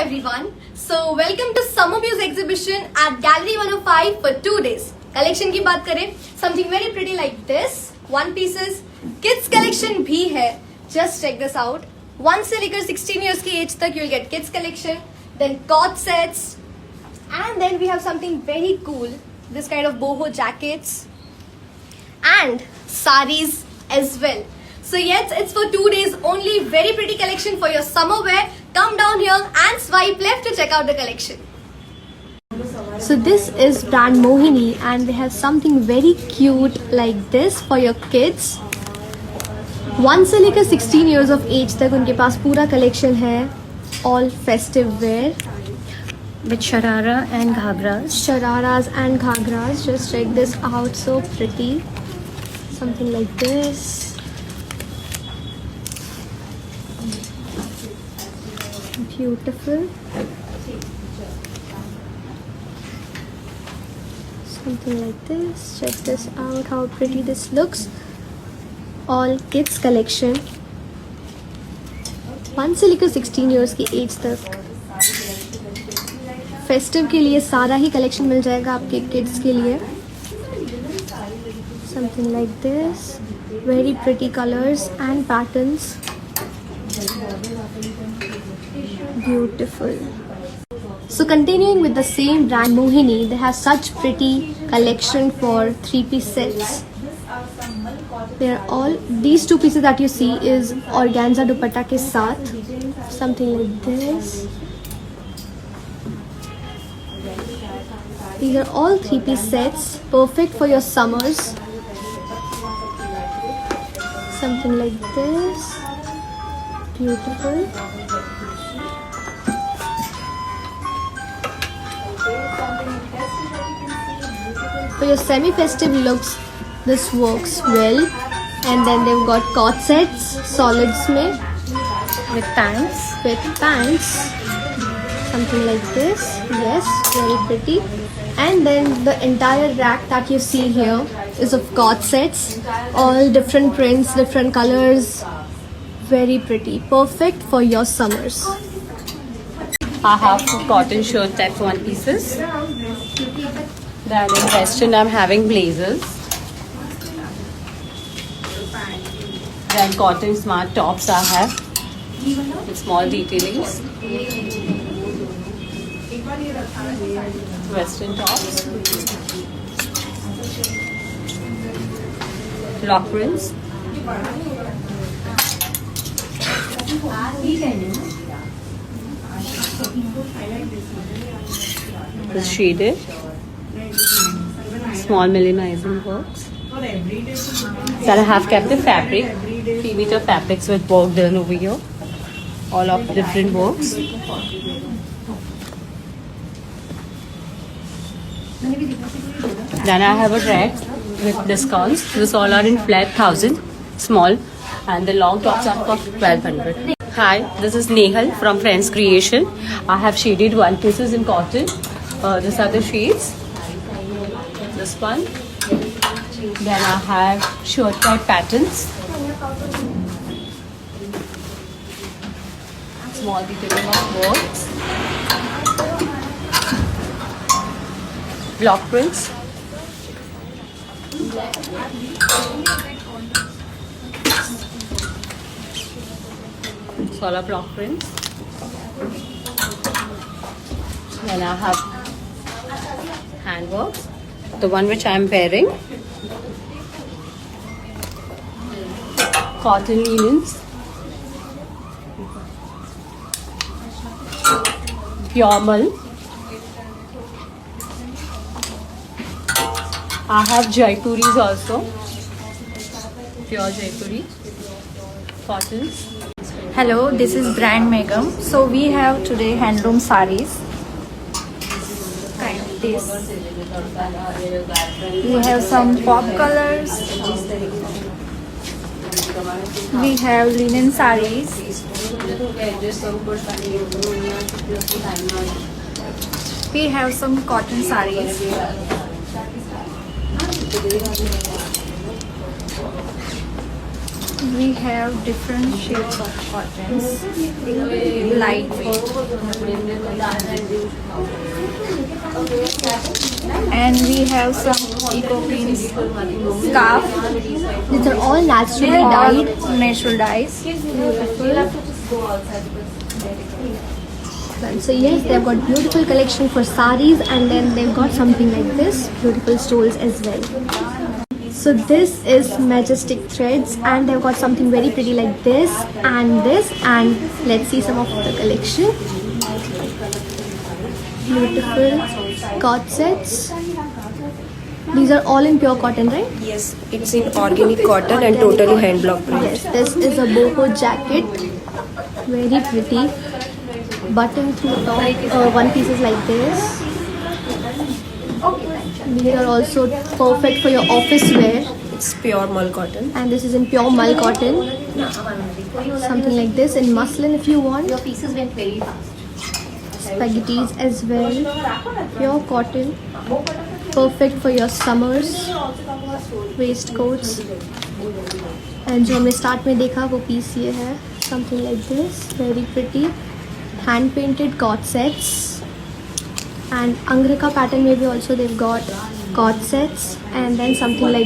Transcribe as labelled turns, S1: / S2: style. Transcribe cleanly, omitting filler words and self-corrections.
S1: everyone. So welcome to Summer Views exhibition at Gallery 105 for 2 days. Collection की बात करें, something very pretty like this, one pieces, kids collection भी है. Just check this out. 1 से लेकर 16 years की age तक you'll get kids collection, then cord sets, and then we have something very cool, this kind of boho jackets, and saris as well. So yes, it's for 2 days only. Very pretty collection for your summer wear. Come down here and swipe left to check out the collection. So this is brand Mohini and they have something very cute like this for your kids. 1 से लेकर 16 years of age तक उनके पास पूरा collection है. All festive wear.
S2: With sharara and ghagras.
S1: Shararas and ghagras. Just check this out. So pretty. Something like this. Beautiful. Something like this. Check this out, how pretty this looks. All kids collection. 1 से लेकर 16 years की as तक festive के लिए सारा ही collection मिल जाएगा आपके kids के लिए. Something like this. Very pretty colors and patterns. Beautiful. So continuing with the same brand Mohini, they have such pretty collection for 3-piece sets. They're all, these 2 pieces that you see is organza dupatta ke saath. Something like this. These are all 3-piece sets, perfect for your summers. Something like this. Beautiful. For your semi-festive looks, this works well. And then they've got cord sets, solids में,
S2: With pants.
S1: Something like this. Yes, very pretty. And then the entire rack that you see here is of cord sets, all different prints, different colors. Very pretty, perfect for your summers.
S2: I have cotton shirt type 1 pieces. Then in western I'm having blazers. Then cotton smart tops I have with small detailings. Western tops. Block prints. This shaded. Small minimalism works. Then I have kept the fabric, 3 meter fabrics with work done over here. All of different works. Then I have a rack with discounts. This all are in flat 1000, small, and the long tops are for 1200. Hi, this is Nehal from Friends Creation. I have shaded 1 pieces in cotton. These are the shades. This one. Then I have shirt type patterns. Small detailing of works. Block prints. Solar block prints. Then I have handworks. The one which I am wearing. Cotton linens. Pure mull. I have Jaipuris also. Pure Jaipuri. Cottons.
S3: Hello, this is brand Megam. So we have today handloom saris. Kind of this. We have some pop colors. We have linen saris. We have some cotton saris. we have different shades of cottons, lightweight, and we have some eco clean scarf.
S1: These are all naturally
S3: All
S1: dyed.
S3: natural dyes.
S1: So yes, they've got beautiful collection for saris, and then they've got something like this, beautiful stoles as well. So this is Majestic Threads, and they've got something very pretty like this, and let's see some of the collection. Beautiful cord sets. These are all in pure cotton, right?
S4: Yes, it's in organic cotton and totally hand block print.
S1: Yes, this is a boho jacket, very pretty. Button through top, one pieces like this. These are also perfect for your office wear,
S4: It's pure mull cotton.
S1: and this is in pure mull cotton. Something like this in muslin if you want.
S2: Your pieces went very fast.
S1: Spaghettis as well, pure cotton, perfect for your summers, waistcoats. And जो हमने start में देखा वो piece ये है, something like this, very pretty, hand painted cord sets. And Angrika pattern में भी also they've got cord sets, and then something like